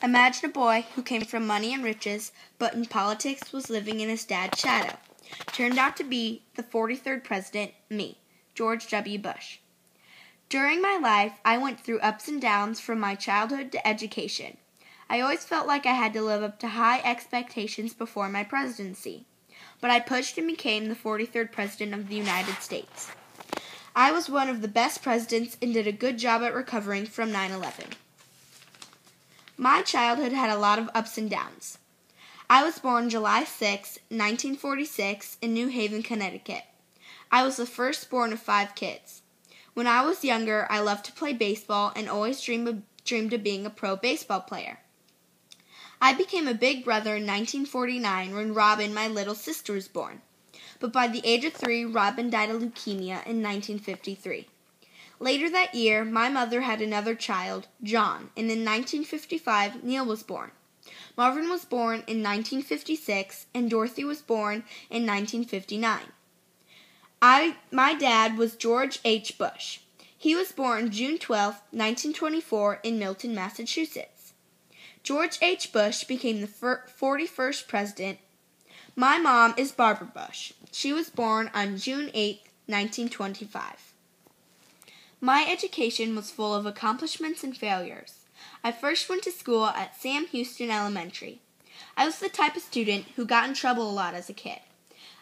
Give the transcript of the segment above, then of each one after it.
Imagine a boy who came from money and riches, but in politics was living in his dad's shadow. Turned out to be the 43rd president, me, George W. Bush. During my life, I went through ups and downs from my childhood to education. I always felt like I had to live up to high expectations before my presidency, but I pushed and became the 43rd president of the United States. I was one of the best presidents and did a good job at recovering from 9/11. My childhood had a lot of ups and downs. I was born July 6, 1946, in New Haven, Connecticut. I was the firstborn of 5 kids. When I was younger, I loved to play baseball and always dreamed of being a pro baseball player. I became a big brother in 1949 when Robin, my little sister, was born. But by the age of 3, Robin died of leukemia in 1953. Later that year, my mother had another child, John, and in 1955, Neil was born. Marvin was born in 1956, and Dorothy was born in 1959. My dad was George H. Bush. He was born June 12, 1924, in Milton, Massachusetts. George H. Bush became the 41st president. My mom is Barbara Bush. She was born on June 8, 1925. My education was full of accomplishments and failures. I first went to school at Sam Houston Elementary. I was the type of student who got in trouble a lot as a kid.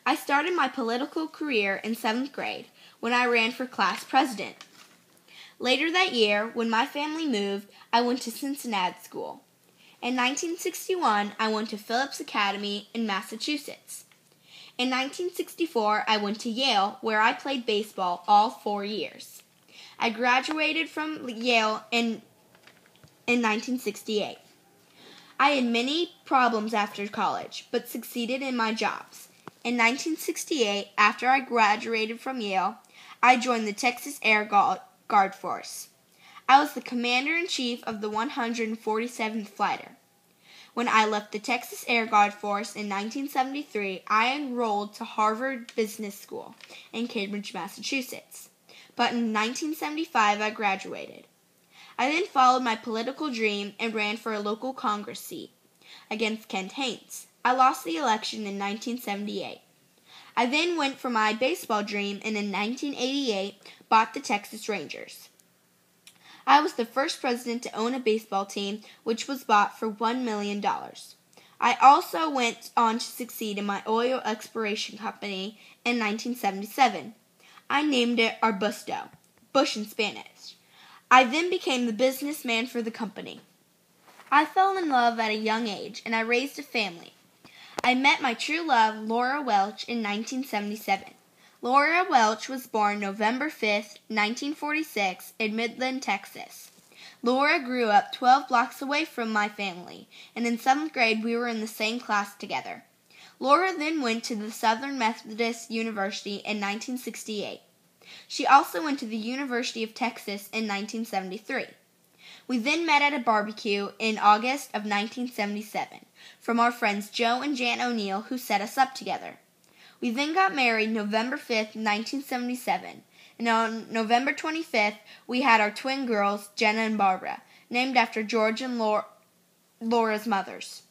I started my political career in 7th grade when I ran for class president. Later that year, when my family moved, I went to Cincinnati School. In 1961, I went to Phillips Academy in Massachusetts. In 1964, I went to Yale, where I played baseball all 4 years. I graduated from Yale in 1968. I had many problems after college, but succeeded in my jobs. In 1968, after I graduated from Yale, I joined the Texas Air Guard Force. I was the commander-in-chief of the 147th Fighter. When I left the Texas Air Guard Force in 1973, I enrolled to Harvard Business School in Cambridge, Massachusetts. But in 1975, I graduated. I then followed my political dream and ran for a local Congress seat against Kent Haynes. I lost the election in 1978. I then went for my baseball dream and in 1988 bought the Texas Rangers. I was the first president to own a baseball team, which was bought for $1 million. I also went on to succeed in my oil exploration company in 1977. I named it Arbusto, bush in Spanish. I then became the businessman for the company. I fell in love at a young age, and I raised a family. I met my true love, Laura Welch, in 1977. Laura Welch was born November 5, 1946, in Midland, Texas. Laura grew up 12 blocks away from my family, and in 7th grade we were in the same class together. Laura then went to the Southern Methodist University in 1968. She also went to the University of Texas in 1973. We then met at a barbecue in August of 1977 from our friends Joe and Jan O'Neill, who set us up together. We then got married November 5th, 1977, and on November 25th, we had our twin girls, Jenna and Barbara, named after George and Laura's mothers.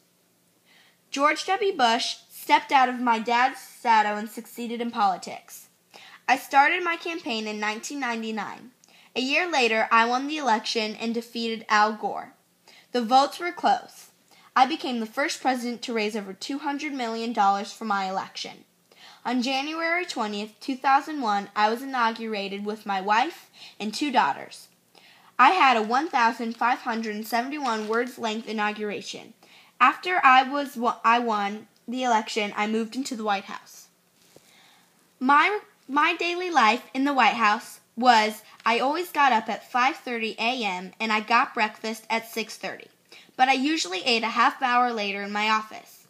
George W. Bush stepped out of my dad's shadow and succeeded in politics. I started my campaign in 1999. A year later, I won the election and defeated Al Gore. The votes were close. I became the first president to raise over $200 million for my election. On January 20th, 2001, I was inaugurated with my wife and 2 daughters. I had a 1,571 words length inauguration. After I won the election, I moved into the White House. My daily life in the White House was I always got up at 5:30 a.m. and I got breakfast at 6:30, but I usually ate a half hour later in my office.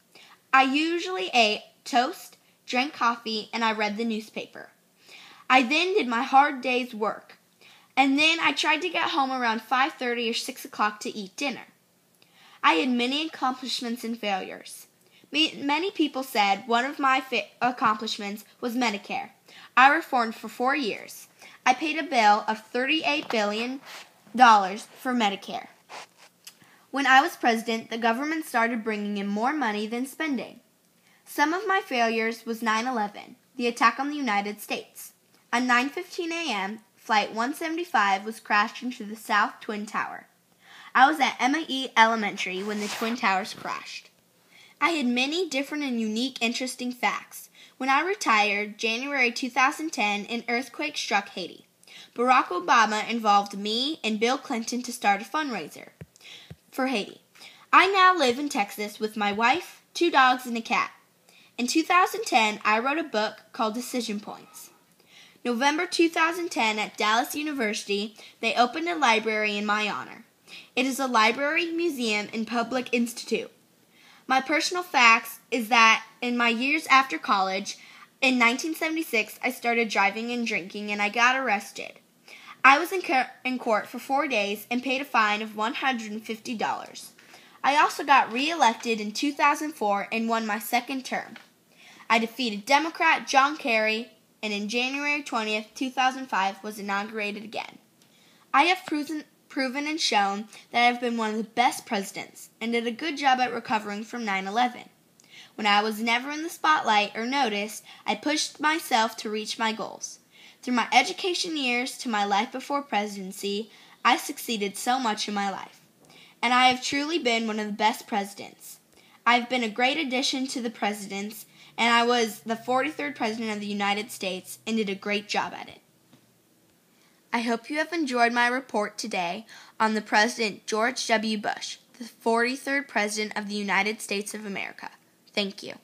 I usually ate toast, drank coffee, and I read the newspaper. I then did my hard day's work, and then I tried to get home around 5:30 or 6 o'clock to eat dinner. I had many accomplishments and failures. Many people said one of my accomplishments was Medicare. I reformed for 4 years. I paid a bill of $38 billion for Medicare. When I was president, the government started bringing in more money than spending. Some of my failures was 9/11, the attack on the United States. On 9:15 a.m., Flight 175 was crashed into the South Twin Tower. I was at Emma E. Elementary when the Twin Towers crashed. I had many different and unique interesting facts. When I retired, January 2010, an earthquake struck Haiti. Barack Obama involved me and Bill Clinton to start a fundraiser for Haiti. I now live in Texas with my wife, 2 dogs, and a cat. In 2010, I wrote a book called Decision Points. November 2010, at Dallas University, they opened a library in my honor. It is a library, museum, and public institute. My personal facts is that in my years after college, in 1976, I started driving and drinking and I got arrested. I was in court for 4 days and paid a fine of $150. I also got re-elected in 2004 and won my second term. I defeated Democrat John Kerry and in January 20th, 2005 was inaugurated again. I have proven and shown that I have been one of the best presidents and did a good job at recovering from 9/11. When I was never in the spotlight or noticed, I pushed myself to reach my goals. Through my education years to my life before presidency, I succeeded so much in my life. And I have truly been one of the best presidents. I have been a great addition to the presidents, and I was the 43rd President of the United States and did a great job at it. I hope you have enjoyed my report today on the President George W. Bush, the 43rd President of the United States of America. Thank you.